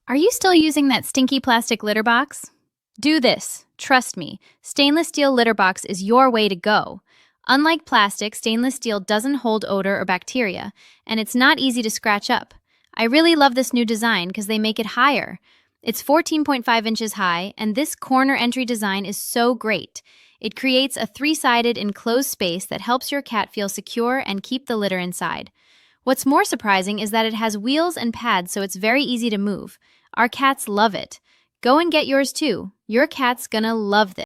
Are you still using that stinky plastic litter box? Do this. Trust me, stainless steel litter box is your way to go. Unlike plastic, stainless steel doesn't hold odor or bacteria, and it's not easy to scratch up. I really love this new design because they make it higher. It's 14.5 inches high, and this corner entry design is so great. It creates a three-sided enclosed space that helps your cat feel secure and keep the litter inside. What's more surprising is that it has wheels and pads, so it's very easy to move. Our cats love it. Go and get yours too. Your cat's gonna love this.